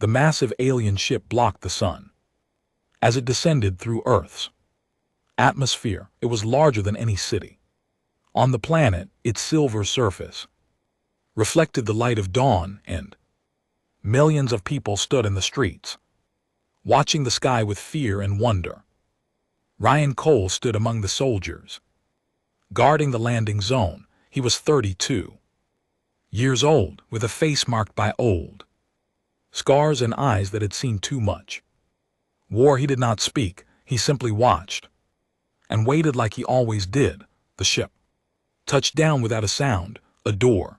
The massive alien ship blocked the sun. As it descended through Earth's atmosphere, it was larger than any city. On the planet, its silver surface reflected the light of dawn, and millions of people stood in the streets, watching the sky with fear and wonder. Ryan Cole stood among the soldiers, guarding the landing zone. He was 32 years old, with a face marked by old scars and eyes that had seen too much war. He did not speak, he simply watched, and waited like he always did. The ship touched down without a sound. A door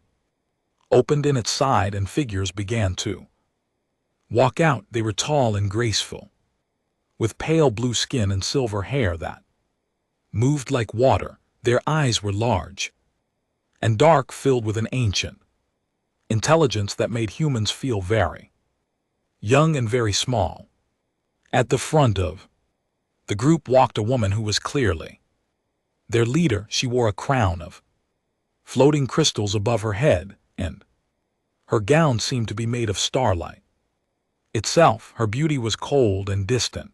opened in its side and figures began to walk out. They were tall and graceful, with pale blue skin and silver hair that moved like water. Their eyes were large and dark, filled with an ancient intelligence that made humans feel very young and very small. At the front of the group walked a woman who was clearly their leader. She wore a crown of floating crystals above her head, and her gown seemed to be made of starlight itself. Her beauty was cold and distant,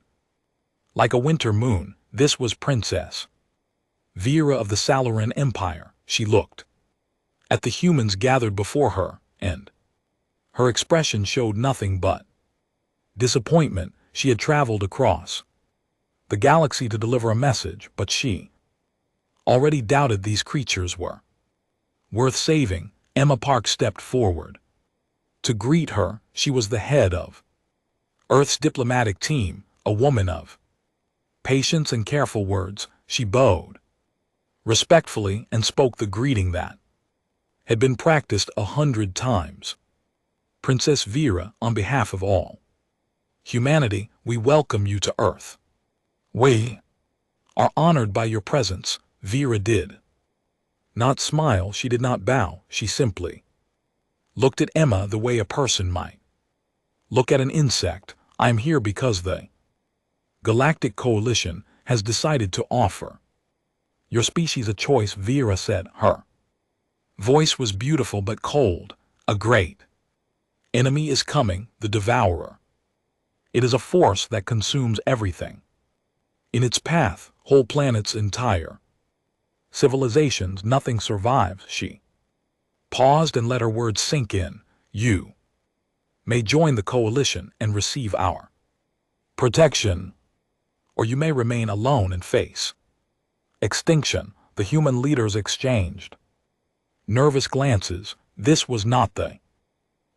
like a winter moon. This was Princess Vera of the Salaran Empire. She looked at the humans gathered before her, and her expression showed nothing but disappointment. She had traveled across the galaxy to deliver a message, but she already doubted these creatures were worth saving. Emma Park stepped forward to greet her. She was the head of Earth's diplomatic team, a woman of patience and careful words. She bowed respectfully and spoke the greeting that had been practiced 100 times. Princess Vera, on behalf of all humanity, we welcome you to Earth. We are honored by your presence. Vera did not smile. She did not bow. She simply looked at Emma the way a person might look at an insect. I am here because the Galactic Coalition has decided to offer your species a choice, Vera said. Her voice was beautiful but cold. A great enemy is coming, the Devourer. It is a force that consumes everything in its path, whole planets, entire civilizations. Nothing survives. She paused and let her words sink in. You may join the coalition and receive our protection, or you may remain alone and face extinction. The human leaders exchanged nervous glances. This was not the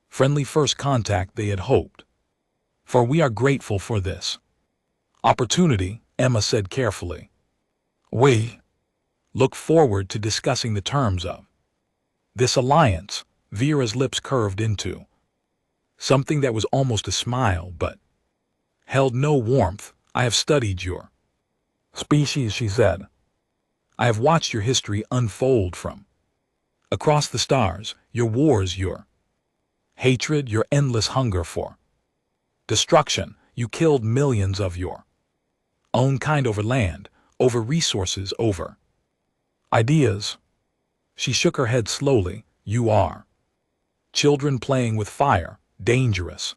friendly first contact they had hoped for. We are grateful for this opportunity, Emma said carefully. We look forward to discussing the terms of this alliance. Vera's lips curved into something that was almost a smile, but held no warmth. I have studied your species, she said. I have watched your history unfold from across the stars, your wars, your hatred, your endless hunger for destruction. You killed millions of your own kind over land, over resources, over ideas. She shook her head slowly. You are children playing with fire, dangerous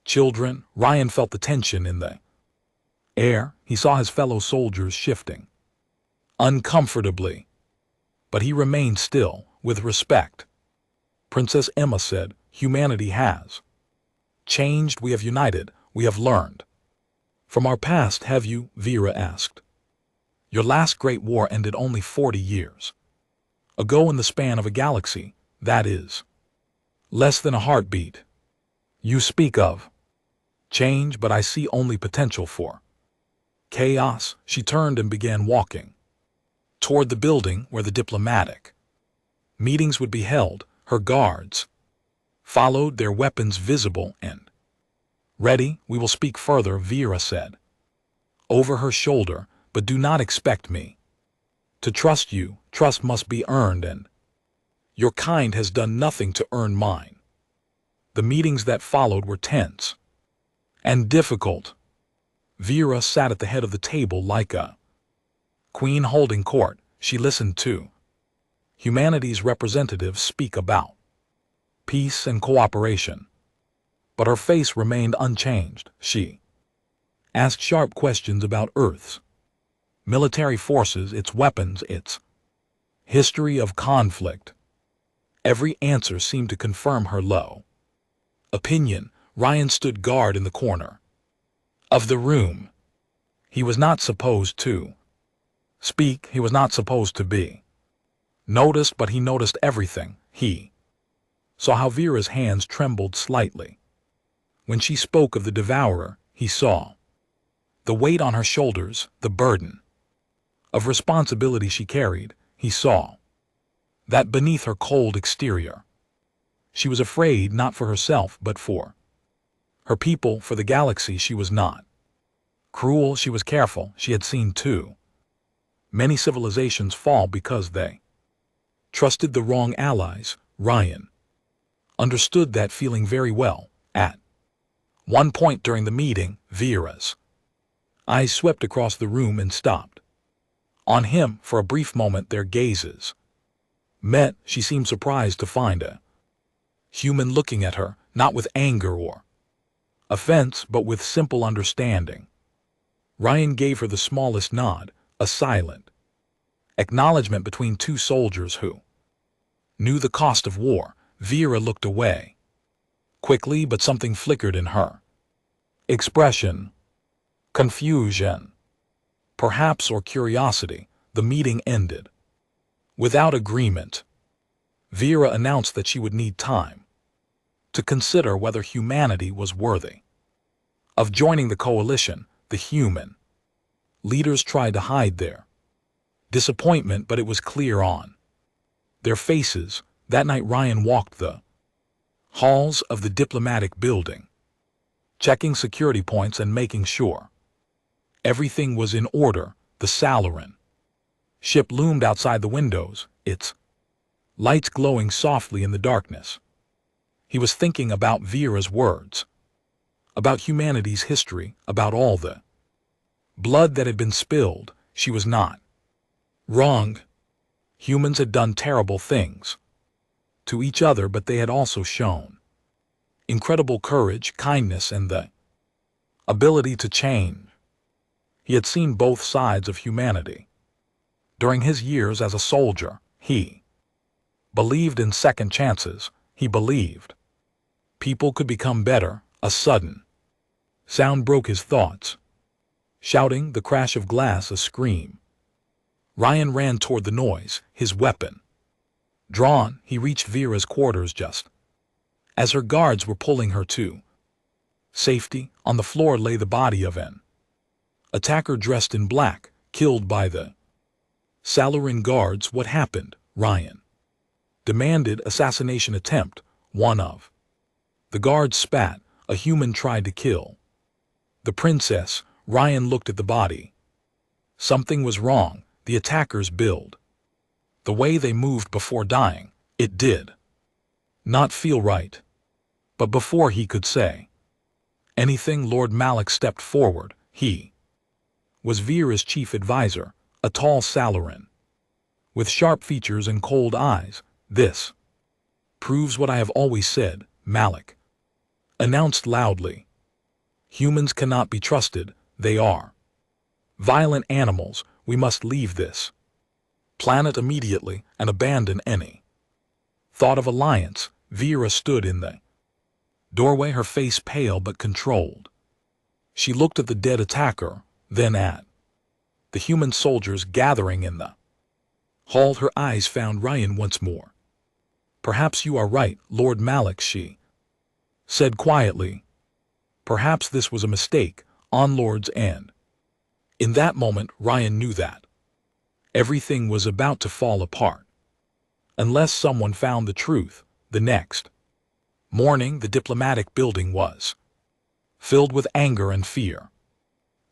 children. Ryan felt the tension in the air. He saw his fellow soldiers shifting uncomfortably, but he remained still. With respect, Princess Emma said, humanity has changed. We have united. We have learned from our past. Have you? Vera asked. Your last great war ended only 40 years ago in the span of a galaxy. That is less than a heartbeat. You speak of change, but I see only potential for chaos. She turned and began walking toward the building where the diplomatic meetings would be held. Her guards followed, their weapons visible and ready. We will speak further, Vera said over her shoulder, but do not expect me to trust you. Trust must be earned, and your kind has done nothing to earn mine. The meetings that followed were tense and difficult. Vera sat at the head of the table like a queen holding court. She listened to humanity's representatives speak about peace and cooperation. But her face remained unchanged. She asked sharp questions about Earth's military forces, its weapons, its history of conflict. Every answer seemed to confirm her low opinion. Ryan stood guard in the corner of the room. He was not supposed to speak, he was not supposed to be noticed, but he noticed everything. He saw how Vera's hands trembled slightly. When she spoke of the devourer, he saw the weight on her shoulders, the burden of responsibility she carried. He saw that beneath her cold exterior, she was afraid not for herself but for her people, for the galaxy. She was not cruel, she was careful. She had seen too many civilizations fall because they trusted the wrong allies. Ryan understood that feeling very well. At one point during the meeting, Vera's eyes swept across the room and stopped on him. For a brief moment their gazes met. She seemed surprised to find a human looking at her, not with anger or offense, but with simple understanding. Ryan gave her the smallest nod, a silent acknowledgement between two soldiers who knew the cost of war. Vera looked away quickly, but something flickered in her expression. Confusion, perhaps, or curiosity. The meeting ended without agreement. Vera announced that she would need time to consider whether humanity was worthy of joining the coalition. The human leaders tried to hide their disappointment, but it was clear on their faces. That night Ryan walked the halls of the diplomatic building, checking security points and making sure everything was in order. The Salaran ship loomed outside the windows, its lights glowing softly in the darkness. He was thinking about Vera's words, about humanity's history, about all the blood that had been spilled. She was not wrong. Humans had done terrible things to each other, but they had also shown incredible courage, kindness, and the ability to change. He had seen both sides of humanity. During his years as a soldier, he believed in second chances. He believed people could become better. A sudden sound broke his thoughts. Shouting, the crash of glass, a scream. Ryan ran toward the noise, his weapon drawn. He reached Vera's quarters just as her guards were pulling her to safety. On the floor lay the body of an attacker dressed in black, killed by the Salaran guards. What happened? Ryan demanded. Assassination attempt. One of the guards spat. A human tried to kill the princess. Ryan looked at the body. Something was wrong. The attackers' build, the way they moved before dying, it did not feel right. But before he could say anything, Lord Malak stepped forward. He was Vera's chief advisor, a tall Salaran with sharp features and cold eyes. This proves what I have always said, Malak announced loudly. Humans cannot be trusted. They are violent animals. We must leave this planet immediately and abandon any thought of alliance. Vera stood in the doorway, her face pale but controlled. She looked at the dead attacker, then at the human soldiers gathering in the hall. Her eyes found Ryan once more. Perhaps you are right, Lord Malak, she said quietly. Perhaps this was a mistake on Lord's end. In that moment, Ryan knew that everything was about to fall apart unless someone found the truth. The next morning, the diplomatic building was filled with anger and fear.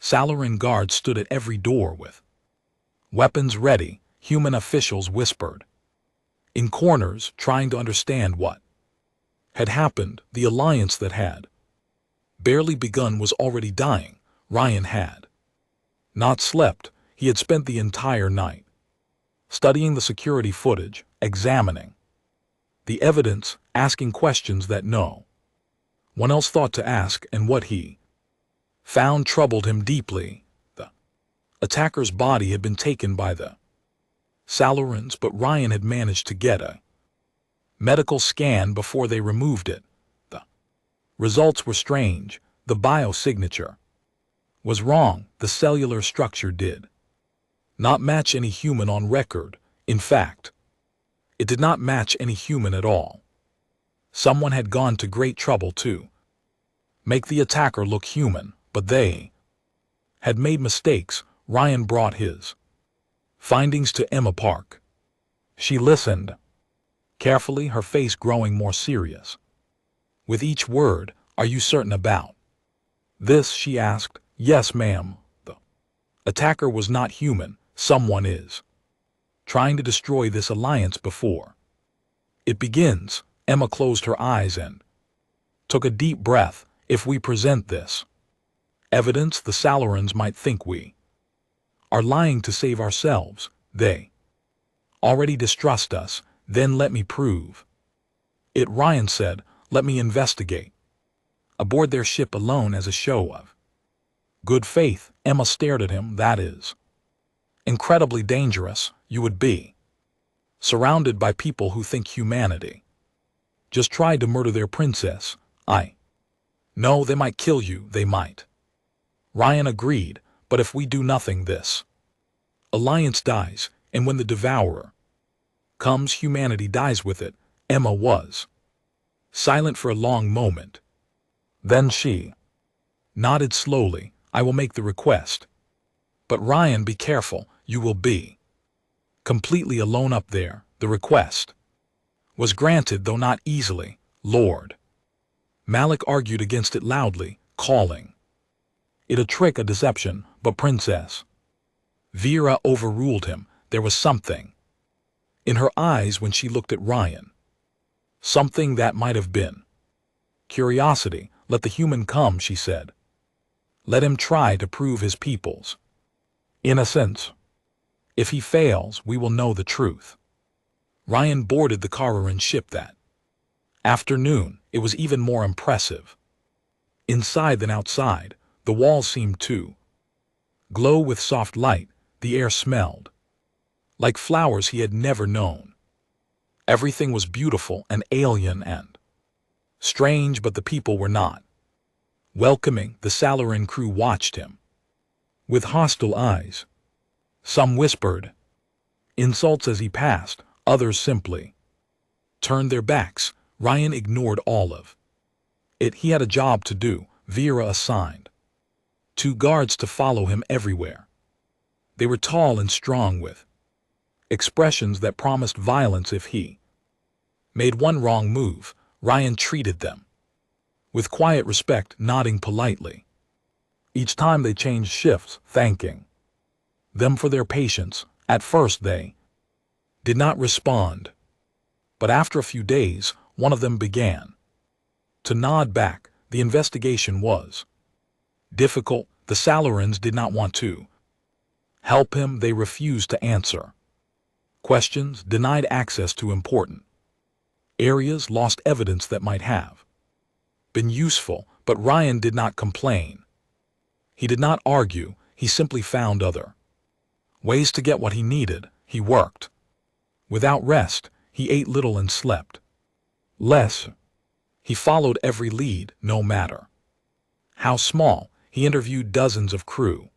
Salaran guards stood at every door with weapons ready. Human officials whispered in corners, trying to understand what had happened. The alliance that had barely begun was already dying. Ryan had not slept. He had spent the entire night studying the security footage, examining the evidence, asking questions that no One else thought to ask, and what he found troubled him deeply. The attacker's body had been taken by the Salarians, but Ryan had managed to get a medical scan before they removed it. The results were strange. The biosignature was wrong. The cellular structure did not match any human on record. In fact, it did not match any human at all. Someone had gone to great trouble to make the attacker look human, but they had made mistakes. Ryan brought his findings to Emma Park. She listened carefully, her face growing more serious. With each word, "Are you certain about this?" she asked. "Yes, ma'am. The attacker was not human. Someone is trying to destroy this alliance before it begins." Emma closed her eyes and took a deep breath. "If we present this evidence, the Salarians might think we are lying to save ourselves. They already distrust us. Then let me prove it," Ryan said. "Let me investigate aboard their ship alone as a show of good faith." Emma stared at him. "That is incredibly dangerous. You would be surrounded by people who think humanity just tried to murder their princess." "I know they might kill you. They might," Ryan agreed. "But if we do nothing, this alliance dies, and when the Devourer comes, humanity dies with it." Emma was silent for a long moment. Then she nodded slowly. "I will make the request. But Ryan, be careful. You will be completely alone up there." The request was granted, though not easily. Lord Malik argued against it loudly, calling it a trick, a deception, but Princess Vera overruled him. There was something in her eyes when she looked at Ryan. Something that might have been curiosity. "Let the human come," she said. "Let him try to prove his people's innocence. If he fails, we will know the truth." Ryan boarded the Kararan ship that afternoon. It was even more impressive inside than outside. The walls seemed to glow with soft light. The air smelled like flowers he had never known. Everything was beautiful and alien and strange, but the people were not welcoming. The Salarian crew watched him with hostile eyes. Some whispered insults as he passed. Others simply turned their backs. Ryan ignored all of it. He had a job to do. Vera assigned 2 guards to follow him everywhere. They were tall and strong, with expressions that promised violence if he made one wrong move. Ryan treated them with quiet respect, nodding politely each time they changed shifts, thanking them for their patience. At first they did not respond, but after a few days, one of them began to nod back. The investigation was difficult. The Salarians did not want to help him. They refused to answer questions, denied access to important areas, lost evidence that might have been useful. But Ryan did not complain. He did not argue. He simply found other ways to get what he needed. He worked without rest. He ate little and slept less. He followed every lead, no matter how small. He interviewed dozens of crew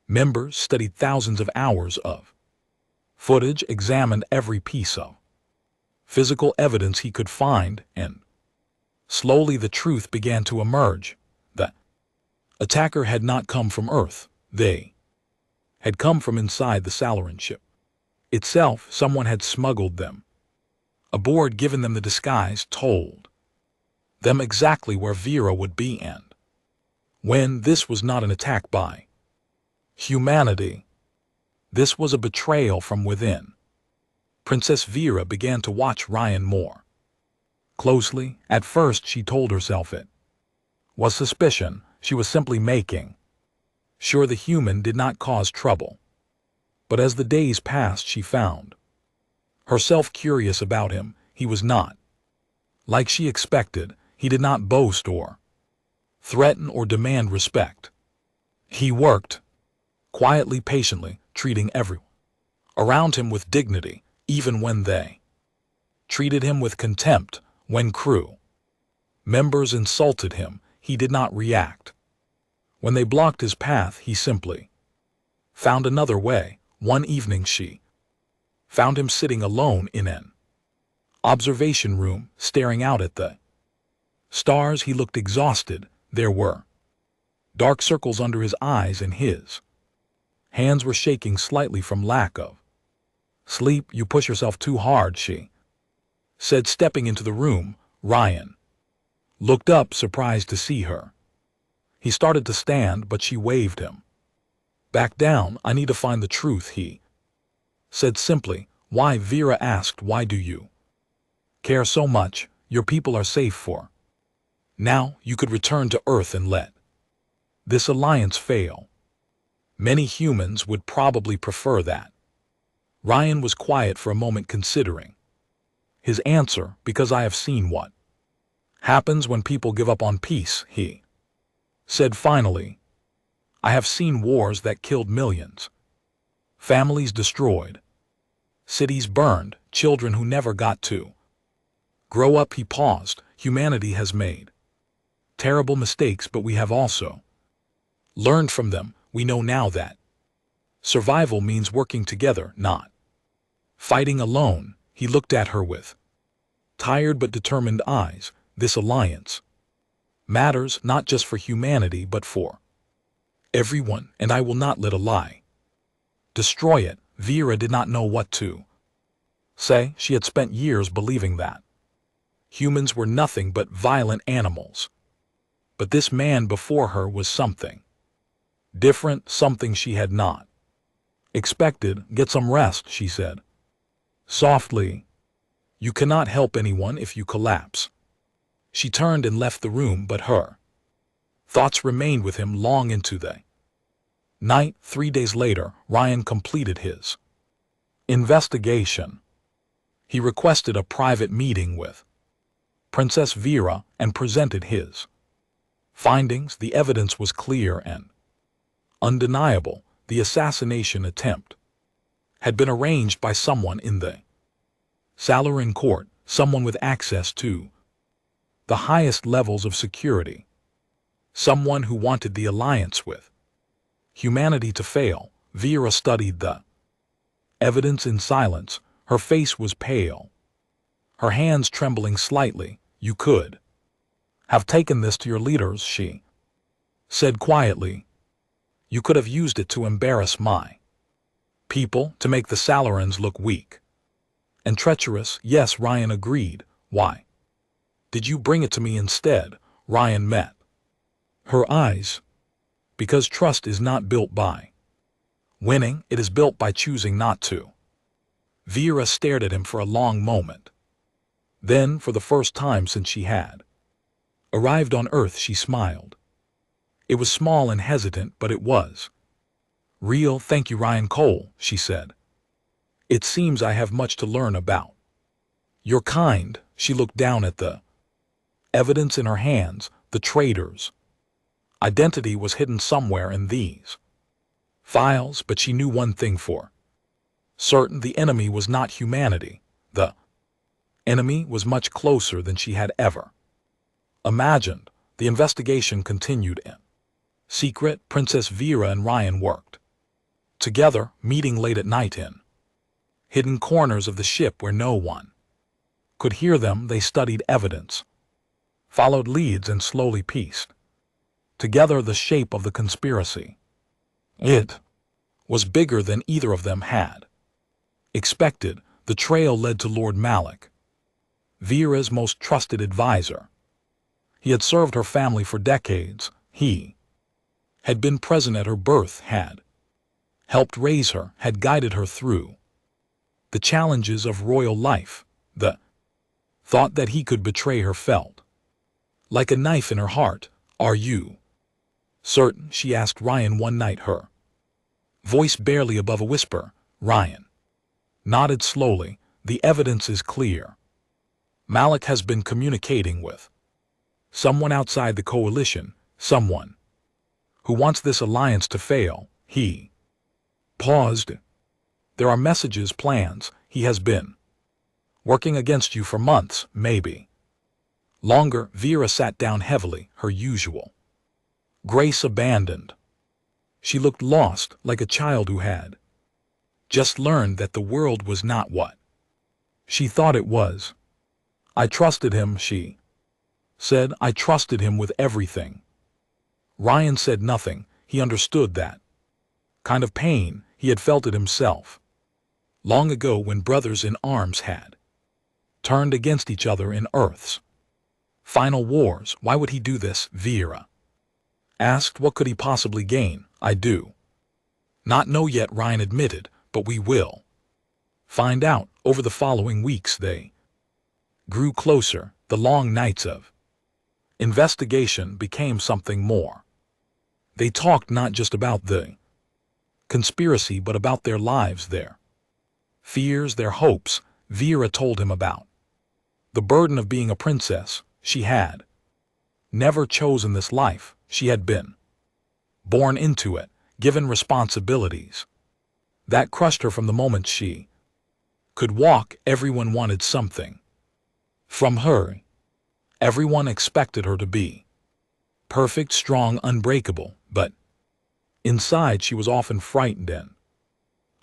members, studied thousands of hours of footage, examined every piece of physical evidence he could find, and slowly the truth began to emerge. The attacker had not come from Earth. They had come from inside the Salarian ship itself. Someone had smuggled them aboard, given them the disguise, told them exactly where Vera would be, and when this was not an attack by humanity, this was a betrayal from within. Princess Vera began to watch Ryan more closely. At first she told herself it was suspicion. She was simply making sure the human did not cause trouble. But as the days passed, she found herself curious about him. He was not like she expected. He did not boast or threaten or demand respect. He worked quietly, patiently, treating everyone around him with dignity, even when they treated him with contempt. When crew members insulted him, he did not react. When they blocked his path, he simply found another way. One evening she found him sitting alone in an observation room, staring out at the stars. He looked exhausted. There were dark circles under his eyes, and his hands were shaking slightly from lack of sleep. "You push yourself too hard," she said, stepping into the room. Ryan looked up, surprised to see her. He started to stand, but she waved him back down. "I need to find the truth," he said simply. "Why?" Vera asked. "Why do you care so much? Your people are safe for now. You could return to Earth and let this alliance fail. Many humans would probably prefer that." Ryan was quiet for a moment, considering his answer. "Because I have seen what happens when people give up on peace," he said finally. "I have seen wars that killed millions, families destroyed, cities burned, children who never got to grow up." He paused. "Humanity has made terrible mistakes, but we have also learned from them. We know now that survival means working together, not fighting alone." He looked at her with tired but determined eyes. "This alliance matters, not just for humanity but for everyone, and I will not let a lie destroy it." Vera did not know what to say. She had spent years believing that humans were nothing but violent animals. But this man before her was something different, something she had not expected. "Get some rest," she said softly. "You cannot help anyone if you collapse." She turned and left the room, but her thoughts remained with him long into the night. 3 days later, Ryan completed his investigation. He requested a private meeting with Princess Vera and presented his findings. The evidence was clear and undeniable. The assassination attempt had been arranged by someone in the Salaran court, someone with access to the highest levels of security, someone who wanted the alliance with humanity to fail. Vera studied the evidence in silence. Her face was pale, her hands trembling slightly. "You could have taken this to your leaders," she said quietly. "You could have used it to embarrass my people, to make the Salarans look weak and treacherous." "Yes," Ryan agreed. "Why did you bring it to me instead?" Ryan met her eyes. "Because trust is not built by winning, it is built by choosing not to." Vera stared at him for a long moment. Then, for the first time since she had arrived on Earth, she smiled. It was small and hesitant, but it was real. "Thank you, Ryan Cole," she said. "It seems I have much to learn about your kind." She looked down at the evidence in her hands. The traitor's identity was hidden somewhere in these files, but she knew one thing for certain: the enemy was not humanity. The enemy was much closer than she had ever imagined. The investigation continued in secret. Princess Vera and Ryan worked together, meeting late at night in hidden corners of the ship where no one could hear them. They studied evidence, followed leads, and slowly pieced together the shape of the conspiracy. It was bigger than either of them had expected. The trail led to Lord Malik, Vera's most trusted advisor. He had served her family for decades. He had been present at her birth, had helped raise her, had guided her through the challenges of royal life. The thought that he could betray her felt like a knife in her heart. "Are you certain?" she asked Ryan one night, her voice barely above a whisper. Ryan nodded slowly. "The evidence is clear. Malik has been communicating with Someone outside the coalition, someone who wants this alliance to fail. He paused. There are messages, plans. He has been working against you for months, maybe longer. Vera sat down heavily, her usual grace abandoned. She looked lost, like a child who had just learned that the world was not what she thought it was. I trusted him, she said. I trusted him with everything. Ryan said nothing. He understood that kind of pain. He had felt it himself long ago when brothers in arms had turned against each other in Earth's final wars. Why would he do this? Vera asked. What could he possibly gain? I do not know yet, Ryan admitted, but we will find out. Over the following weeks they grew closer. The long nights of investigation became something more. They talked not just about the conspiracy but about their lives, their fears, their hopes. Vera told him about the burden of being a princess. She had never chosen this life. She had been born into it, given responsibilities that crushed her from the moment she could walk. Everyone wanted something from her. Everyone expected her to be perfect, strong, unbreakable, but inside she was often frightened and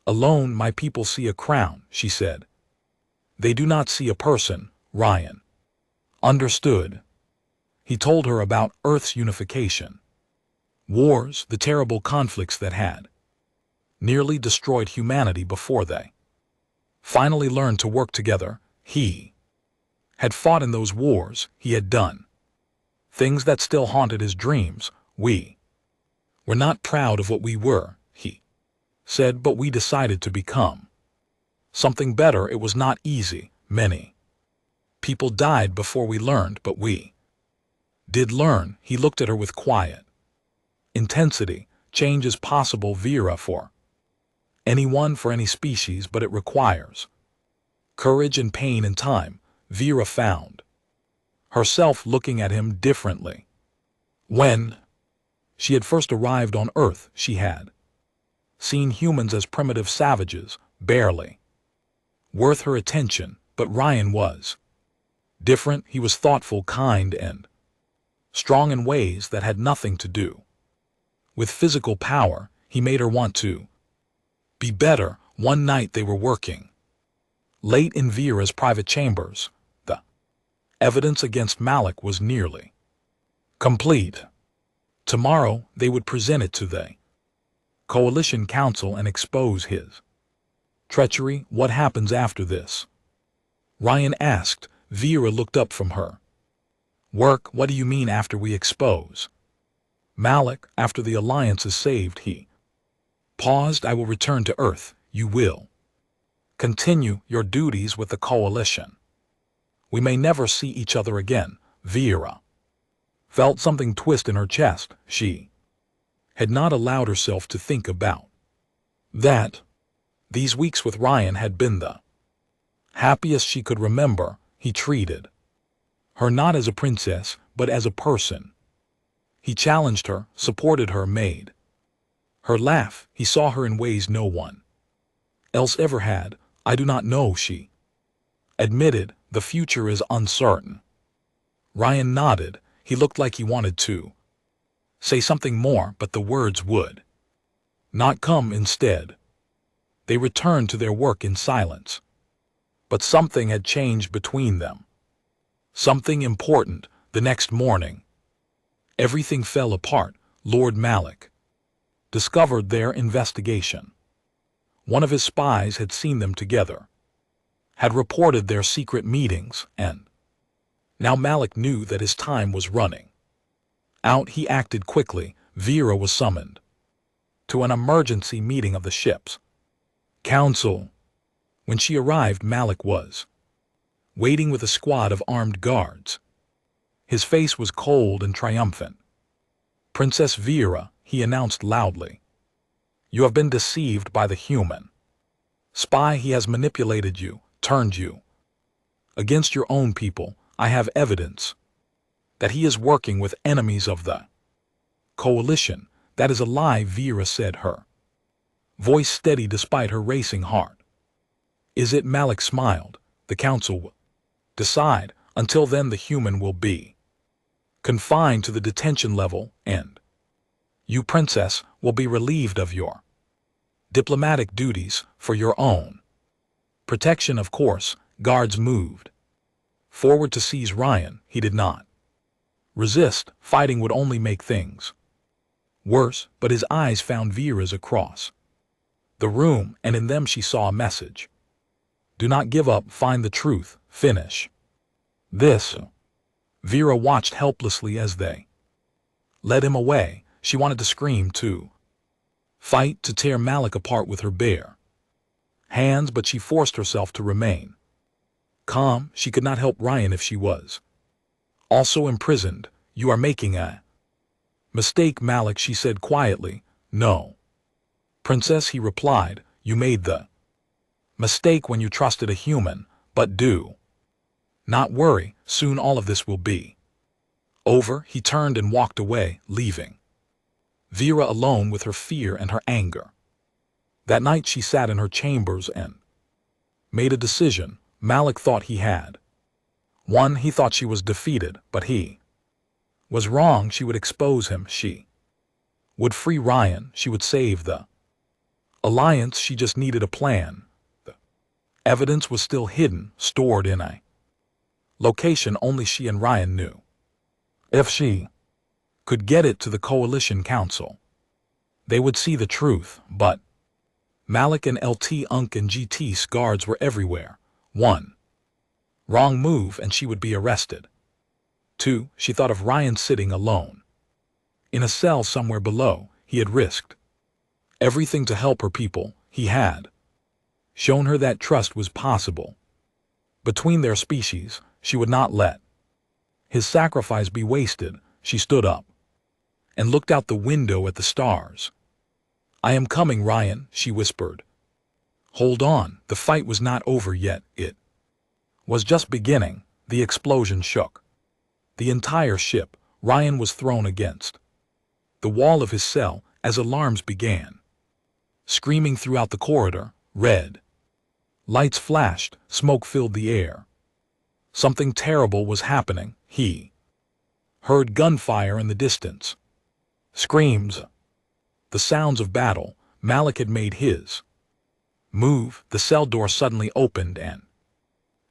alone. My people see a crown, she said. They do not see a person. Ryan understood. He told her about Earth's unification, wars, the terrible conflicts that had nearly destroyed humanity before they finally learned to work together. He had fought in those wars. He had done things that still haunted his dreams. We were not proud of what we were, he said, but we decided to become something better. It was not easy. Many people died before we learned, but we did learn. He looked at her with quiet intensity. Change is possible, Vera, for anyone, for any species, but it requires courage and pain and time. Vera found herself looking at him differently. When she had first arrived on Earth, she had seen humans as primitive savages, barely worth her attention. But Ryan was different. He was thoughtful, kind, and strong in ways that had nothing to do with physical power. He made her want to be better. One night they were working late in Vera's private chambers. The evidence against Malik was nearly complete. Tomorrow they would present it to the Coalition Council and expose his treachery. What happens after this? Ryan asked. Vera looked up from her work. What do you mean, after we expose Malik? After the alliance is saved. He paused. I will return to Earth. You will continue your duties with the coalition. We may never see each other again. Vera felt something twist in her chest. She had not allowed herself to think about that. These weeks with Ryan had been the happiest she could remember. He treated her not as a princess, but as a person. He challenged her, supported her, made her laugh. He saw her in ways no one else ever had. I do not know, she admitted. The future is uncertain. Ryan nodded. He looked like he wanted to say something more, but the words would not come. Instead, they returned to their work in silence. But something had changed between them. Something important. The next morning, everything fell apart. Lord Malik discovered their investigation. One of his spies had seen them together, had reported their secret meetings, and now Malik knew that his time was running out. He acted quickly. Vera was summoned to an emergency meeting of the ship's council. When she arrived, Malik was waiting with a squad of armed guards. His face was cold and triumphant. Princess Vera, he announced loudly, you have been deceived by the human spy. He has manipulated you, turned you against your own people. I have evidence that he is working with enemies of the coalition. That is a lie, Vera said, her voice steady despite her racing heart. Is it? Malik smiled. The council will decide. Until then, the human will be confined to the detention level, and you, princess, will be relieved of your diplomatic duties for your own protection. Of course, guards moved forward to seize Ryan. He did not resist. Fighting would only make things worse, but his eyes found Vera's across the room, and in them she saw a message. Do not give up. Find the truth. Finish this. Vera watched helplessly as they led him away. She wanted to scream, to fight, to tear Malik apart with her bare hands, but she forced herself to remain calm. She could not help Ryan if she was also imprisoned. You are making a mistake, Malik, she said quietly. No, princess, he replied. You made the mistake when you trusted a human, but do not worry. Soon all of this will be over. He turned and walked away, leaving Vera alone with her fear and her anger. That night she sat in her chambers and made a decision. Malik thought he had won. He thought she was defeated, but he was wrong. She would expose him. She would free Ryan. She would save the alliance. She just needed a plan. The evidence was still hidden, stored in a location only she and Ryan knew. If she could get it to the Coalition Council, they would see the truth. But Malik and LT Unk and GT's guards were everywhere. 1 wrong move and she would be arrested. 2, she thought of Ryan sitting alone in a cell somewhere below. He had risked everything to help her people. He had shown her that trust was possible between their species. She would not let his sacrifice be wasted. She stood up and looked out the window at the stars. I am coming, Ryan, she whispered. Hold on, the fight was not over yet. It was just beginning. The explosion shook the entire ship. Ryan was thrown against the wall of his cell as alarms began screaming throughout the corridor. Red lights flashed, smoke filled the air. Something terrible was happening. He heard gunfire in the distance. Screams. The sounds of battle. Malik had made his move. The cell door suddenly opened and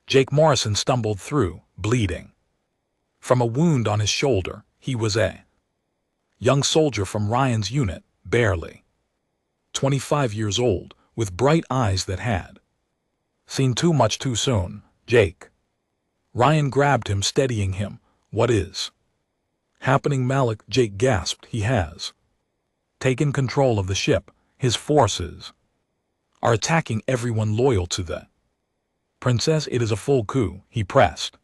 Jake Morrison stumbled through, bleeding from a wound on his shoulder. He was a young soldier from Ryan's unit, barely 25 years old, with bright eyes that had seen too much too soon. Jake. Ryan grabbed him, steadying him. What is happening, Malik? Jake gasped. He has taken control of the ship. His forces are attacking everyone loyal to the princess. It is a full coup. He pressed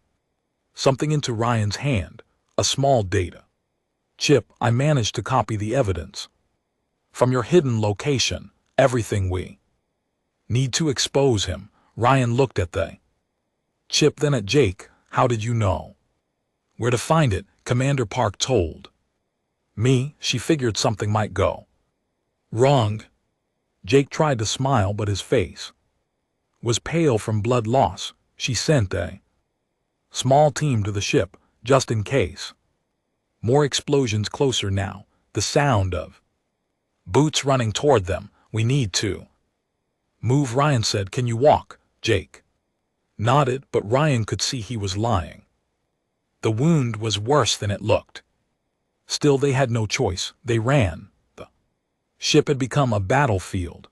something into Ryan's hand, a small data chip. I managed to copy the evidence from your hidden location. Everything we need to expose him. Ryan looked at the chip, then at Jake. How did you know where to find it? Commander Park told me. She figured something might go wrong. Jake tried to smile, but his face was pale from blood loss. She sent a small team to the ship, just in case. More explosions closer now, the sound of boots running toward them. We need to move, Ryan said. Can you walk? Jake nodded, but Ryan could see he was lying. The wound was worse than it looked. Still, they had no choice. They ran. The ship had become a battlefield.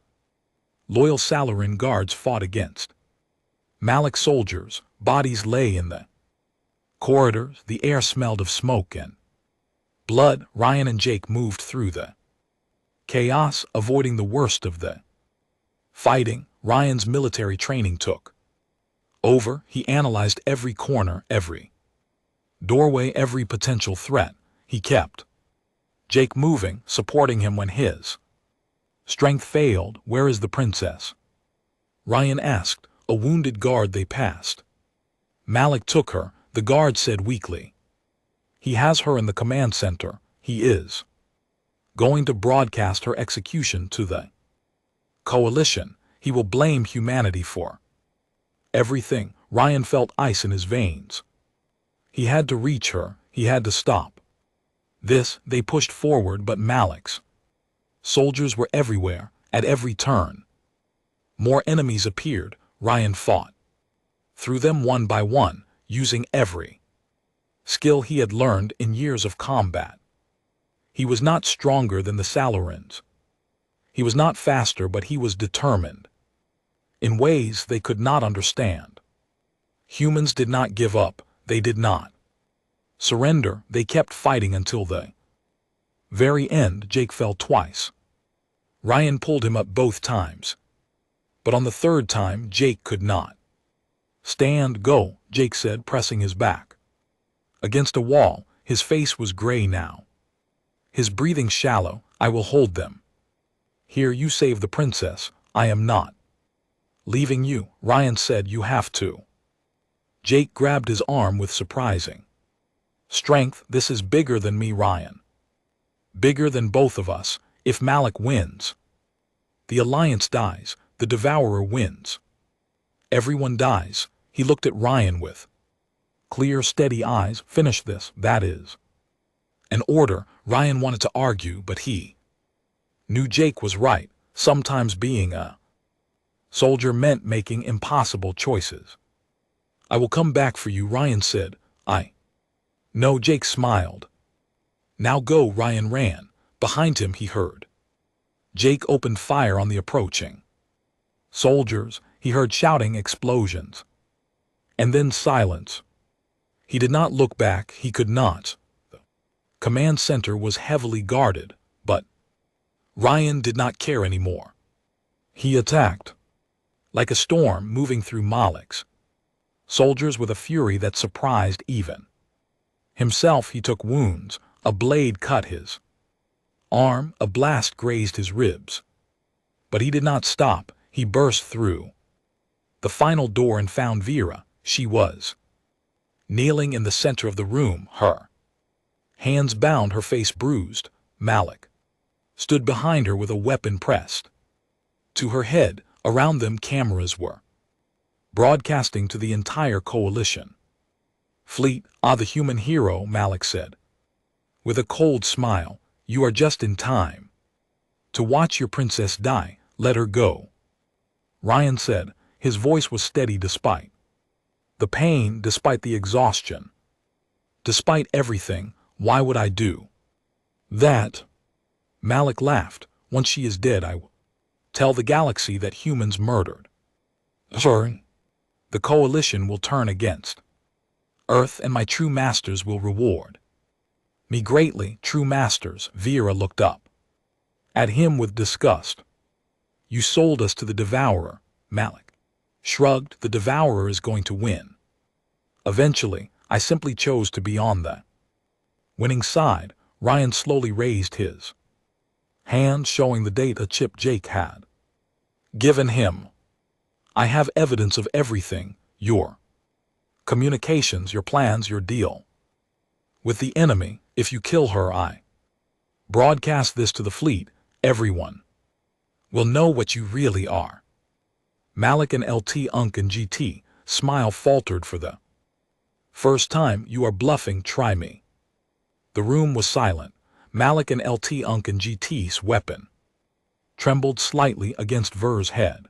Loyal Salaran guards fought against Malik soldiers. Bodies lay in the corridors. The air smelled of smoke and blood. Ryan and Jake moved through the chaos, avoiding the worst of the fighting. Ryan's military training took over. He analyzed every corner, every doorway, every potential threat. He kept Jake moving, supporting him when his strength failed. Where is the princess? Ryan asked. A wounded guard they passed. Malik took her, the guard said weakly. He has her in the command center. He is going to broadcast her execution to the coalition. He will blame humanity for everything. Ryan felt ice in his veins. He had to reach her. He had to stop this. They pushed forward, but Malik's soldiers were everywhere, at every turn. More enemies appeared. Ryan fought through them one by one, using every skill he had learned in years of combat. He was not stronger than the Salarians. He was not faster, but he was determined in ways they could not understand. Humans did not give up. They did not surrender. They kept fighting until the very end. Jake fell twice. Ryan pulled him up both times. But on the third time, Jake could not stand. Go, Jake said, pressing his back against a wall. His face was gray now, his breathing shallow. I will hold them. Here, you save the princess. I am not leaving you, Ryan said. You have to. Jake grabbed his arm with surprising strength. This is bigger than me, Ryan. Bigger than both of us. If Malik wins, the Alliance dies. The Devourer wins. Everyone dies. He looked at Ryan with clear, steady eyes. Finish this. That is an order. Ryan wanted to argue, but he knew Jake was right. Sometimes being a soldier meant making impossible choices. I will come back for you, Ryan said. I know. Jake smiled. Now go. Ryan ran. Behind him he heard Jake opened fire on the approaching soldiers. He heard shouting, explosions, and then silence. He did not look back. He could not. The command center was heavily guarded, but Ryan did not care anymore. He attacked like a storm, moving through Malik's soldiers with a fury that surprised even himself. He took wounds. A blade cut his arm. A blast grazed his ribs. But he did not stop. He burst through the final door and found Vera. She was kneeling in the center of the room, her hands bound, her face bruised. Malik stood behind her with a weapon pressed to her head. Around them, cameras were broadcasting to the entire coalition fleet. Ah, the human hero, Malik said with a cold smile. You are just in time to watch your princess die. Let her go, Ryan said. His voice was steady despite the pain, despite the exhaustion, despite everything. Why would I do that? Malik laughed. Once she is dead, I will tell the galaxy that humans murdered her. The coalition will turn against Earth, and my true masters will reward me greatly. True masters. Vera looked up at him with disgust. You sold us to the Devourer. Malik shrugged. The Devourer is going to win eventually. I simply chose to be on the winning side. Ryan slowly raised his hand, showing the date, a chip Jake had given him. I have evidence of everything. Your communications, your plans, your deal with the enemy. If you kill her, I broadcast this to the fleet. Everyone will know what you really are. Malik and LT Unk and GT smile faltered for the first time. You are bluffing. Try me. The room was silent. Malik and LT Unk and GT's weapon trembled slightly against Ver's head.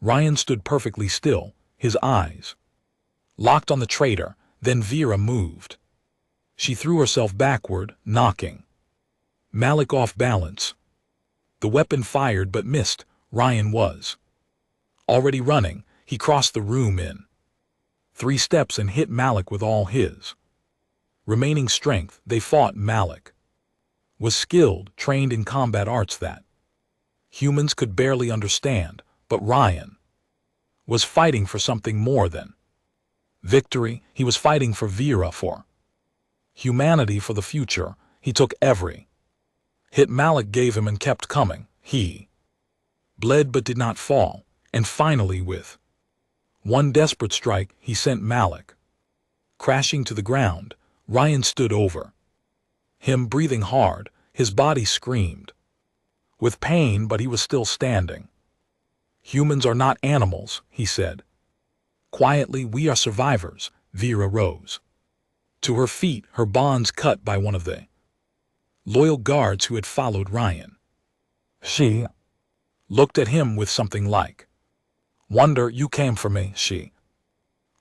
Ryan stood perfectly still, his eyes locked on the traitor. Then Vera moved. She threw herself backward, knocking Malik off balance. The weapon fired but missed. Ryan was already running. He crossed the room in 3 steps and hit Malik with all his remaining strength. They fought. Malik was skilled, trained in combat arts that humans could barely understand, but Ryan was fighting for something more than victory. He was fighting for Vera, for humanity, for the future. He took every hit Malik gave him and kept coming. He bled but did not fall, and finally, with one desperate strike, he sent Malik crashing to the ground. Ryan stood over him, breathing hard. His body screamed with pain, but he was still standing. "Humans are not animals," he said. Quietly, "we are survivors." Vera rose to her feet, her bonds cut by one of the loyal guards who had followed Ryan. She looked at him with something like wonder. "You came for me," she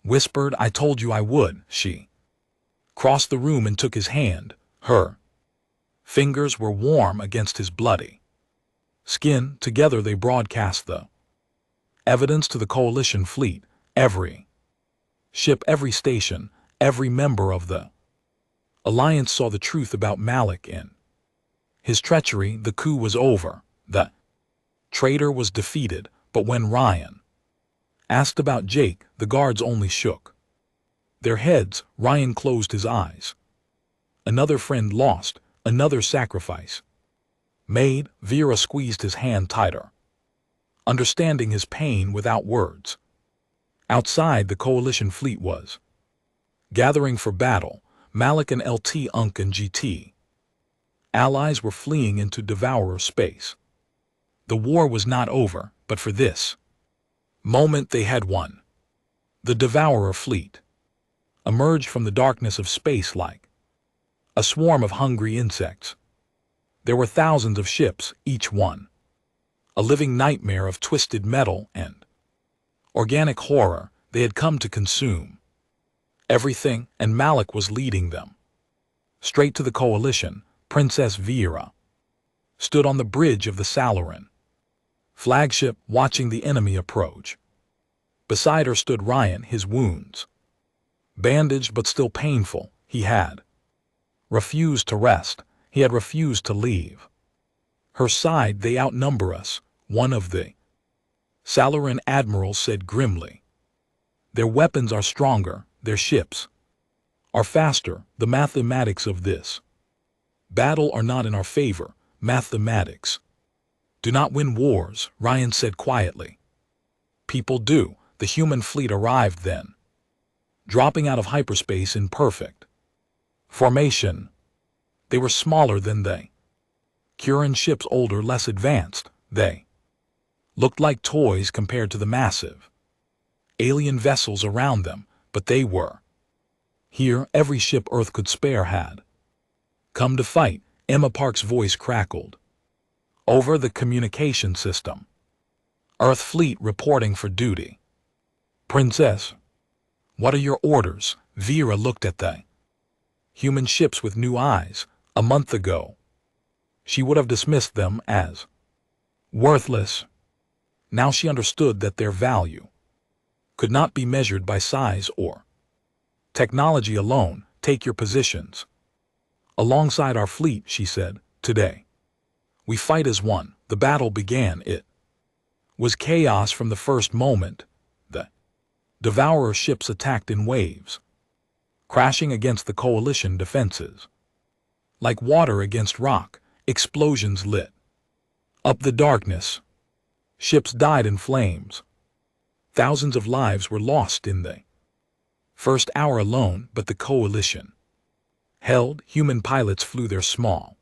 whispered. "I told you I would." She crossed the room and took his hand. Her fingers were warm against his bloody skin. Together they broadcast the evidence to the coalition fleet. Every ship, every station, every member of the alliance saw the truth about Malik and his treachery. The coup was over. The traitor was defeated. But when Ryan asked about Jake, the guards only shook their heads. Ryan closed his eyes. Another friend lost, another sacrifice made. Vera squeezed his hand tighter, understanding his pain without words. Outside, the coalition fleet was gathering for battle. Malik and LT, Unk and GT allies were fleeing into Devourer space. The war was not over, but for this moment they had won. The Devourer fleet emerged from the darkness of space like a swarm of hungry insects. There were thousands of ships, each one a living nightmare of twisted metal and organic horror. They had come to consume everything, and Malik was leading them straight to the coalition. Princess Vera stood on the bridge of the Salaran flagship, watching the enemy approach. Beside her stood Ryan, his wounds bandaged but still painful. He had refused to rest. He had refused to leave her side. "They outnumber us," one of the Salaran admirals said grimly. "Their weapons are stronger, their ships are faster. The mathematics of this battle are not in our favor. Mathematics do not win wars," Ryan said quietly. "People do." The human fleet arrived then, dropping out of hyperspace in perfect formation. They were smaller than the Kuran ships, older, less advanced. They looked like toys compared to the massive alien vessels around them, but they were here. Every ship Earth could spare had come to fight. Emma Park's voice crackled over the communication system. "Earth fleet reporting for duty." "Princess, what are your orders?" Vera looked at the human ships with new eyes. A month ago, she would have dismissed them as worthless. Now she understood that their value could not be measured by size or technology alone. "Take your positions alongside our fleet," she said. "Today, we fight as one." The battle began. It was chaos from the first moment. The Devourer ships attacked in waves, crashing against the coalition defenses. Like water against rock, explosions lit up the darkness. Ships died in flames. Thousands of lives were lost in the first hour alone, but the coalition held. Human pilots flew their small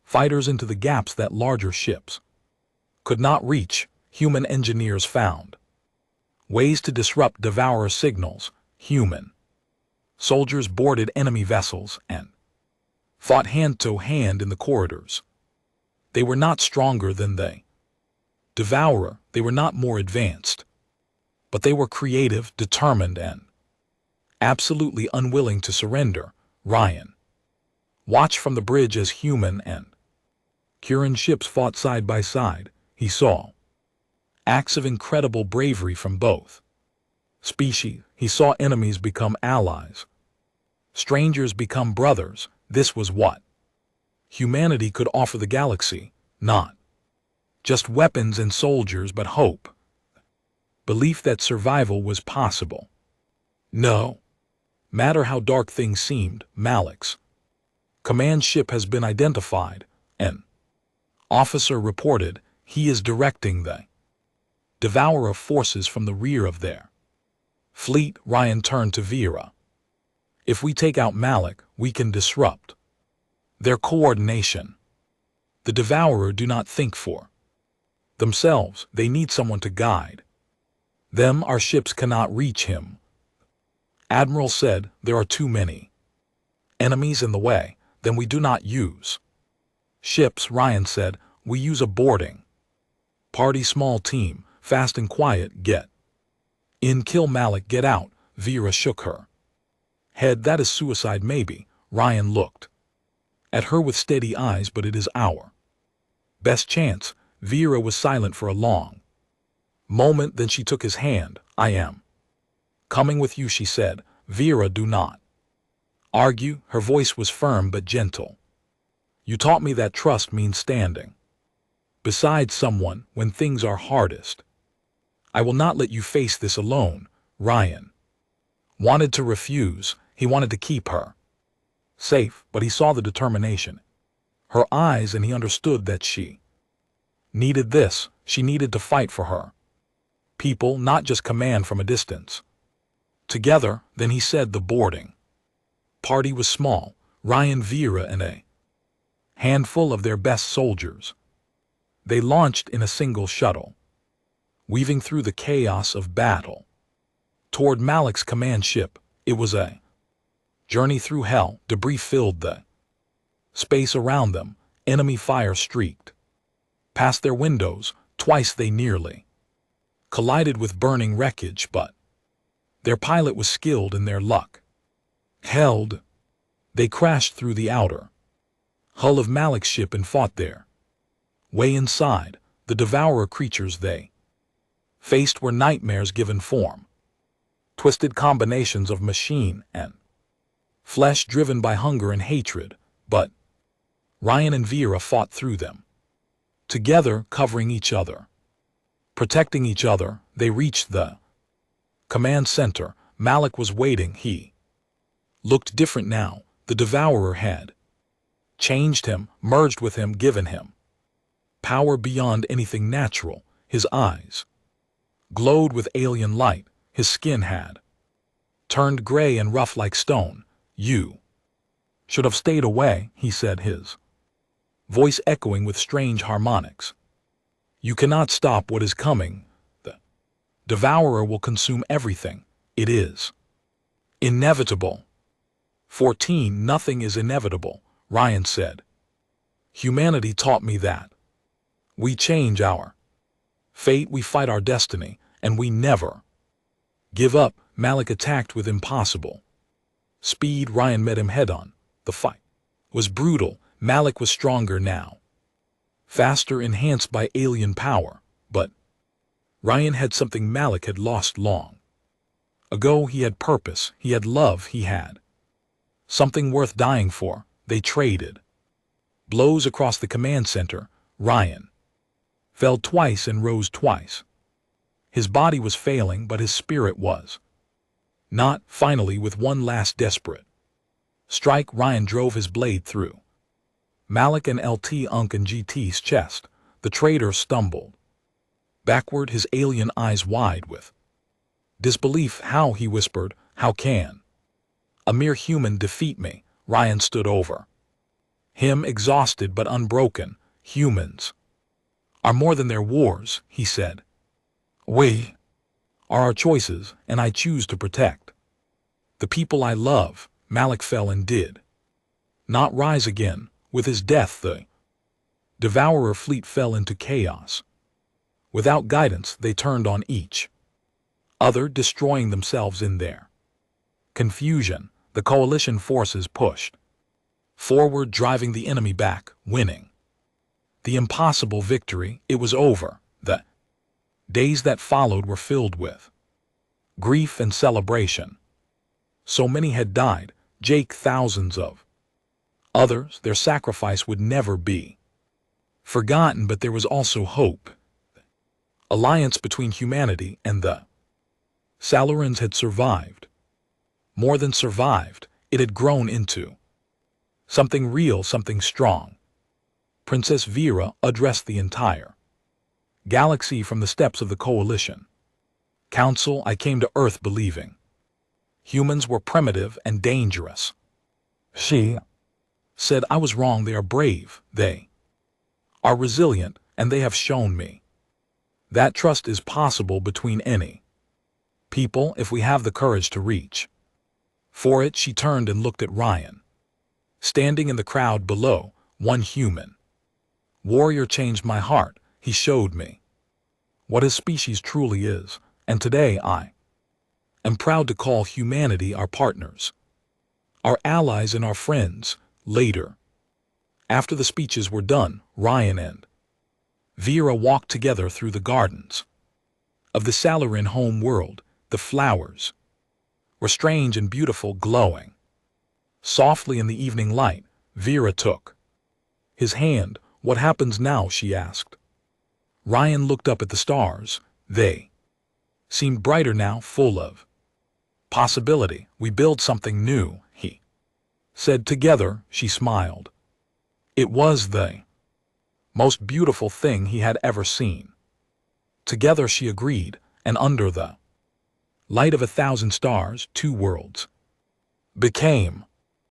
fighters into the gaps that larger ships could not reach. Human engineers found ways to disrupt Devourer signals. Human soldiers boarded enemy vessels and fought hand-to-hand in the corridors. They were not stronger than the Devourer. They were not more advanced. But they were creative, determined, and absolutely unwilling to surrender. Ryan watched from the bridge as human and Kuran ships fought side by side. He saw acts of incredible bravery from both species. He saw enemies become allies, strangers become brothers. This was what humanity could offer the galaxy, not just weapons and soldiers, but hope, belief that survival was possible. No matter how dark things seemed, Malik's command ship has been identified. An officer reported he is directing the Devourer forces from the rear of their fleet. Ryan turned to Vera. If we take out Malik, we can disrupt their coordination. The Devourer do not think for themselves, they need someone to guide them. Our ships cannot reach him. Admiral said, there are too many enemies in the way, then we do not use ships. Ryan said, we use a boarding party, small team, fast and quiet, get in, kill Malik, get out. Vera shook her head. That is suicide maybe. Ryan looked at her with steady eyes, but it is our best chance. Vera was silent for a long moment, then she took his hand. I am coming with you, she said. Vera, do not argue. Her voice was firm but gentle. You taught me that trust means standing beside someone when things are hardest. I will not let you face this alone. Ryan wanted to refuse. He wanted to keep her safe, but he saw the determination, her eyes, and he understood that she needed this. She needed to fight for her people, not just command from a distance. Together, then he said, the boarding party was small. Ryan, Vera, and a handful of their best soldiers. They launched in a single shuttle, weaving through the chaos of battle toward Malik's command ship. It was a journey through hell. Debris filled the space around them. Enemy fire streaked past their windows. Twice they nearly collided with burning wreckage, but their pilot was skilled and their luck held. They crashed through the outer hull of Malik's ship and fought their way inside. The Devourer creatures they faced were nightmares given form, twisted combinations of machine and flesh driven by hunger and hatred, but Ryan and Vera fought through them. Together, covering each other, protecting each other, they reached the command center. Malik was waiting. He looked different now. The Devourer had changed him, merged with him, given him power beyond anything natural. His eyes glowed with alien light. His skin had turned gray and rough like stone. You should have stayed away, he said, his voice echoing with strange harmonics. You cannot stop what is coming. The Devourer will consume everything. It is inevitable. 14. Nothing is inevitable, Ryan said. Humanity taught me that. We change our fate, we fight our destiny, and we never give up. Malik attacked with impossible speed. Ryan met him head-on. The fight was brutal. Malik was stronger now, faster, enhanced by alien power, but Ryan had something Malik had lost long ago. He had purpose, he had love, he had something worth dying for. They traded blows across the command center. Ryan fell twice and rose twice. His body was failing, but his spirit was not. Finally, with one last desperate strike, Ryan drove his blade through Malik and LT Unk and GT's chest. The traitor stumbled backward, his alien eyes wide with disbelief. How, he whispered, how can a mere human defeat me? Ryan stood over him, exhausted but unbroken. Humans are more than their wars, he said. We are our choices, and I choose to protect the people I love. Malik fell and did not rise again. With his death, the Devourer fleet fell into chaos. Without guidance, they turned on each other, destroying themselves in their confusion. The coalition forces pushed forward, driving the enemy back, winning the impossible victory. It was over. The days that followed were filled with grief and celebration. So many had died, Jake, thousands of others. Their sacrifice would never be forgotten, but there was also hope. Alliance between humanity and the Salurans had survived. More than survived, it had grown into something real, something strong. Princess Vera addressed the entire galaxy from the steps of the Coalition Council. I came to Earth believing Humans were primitive and dangerous. She said I was wrong. They are brave. They are resilient, and they have shown me that trust is possible between any people if we have the courage to reach for it. She turned and looked at Ryan. Standing in the crowd below, one human warrior changed my heart. He showed me what his species truly is, and today I am proud to call humanity our partners, our allies and our friends. Later, after the speeches were done, Ryan and Vera walked together through the gardens of the Salarin home world. The flowers were strange and beautiful, glowing softly in the evening light. Vera took his hand. What happens now? She asked. Ryan looked up at the stars. They seemed brighter now, full of possibility. We build something new, he said. Together, she smiled. It was the most beautiful thing he had ever seen. Together, she agreed, and under the light of 1,000 stars, two worlds became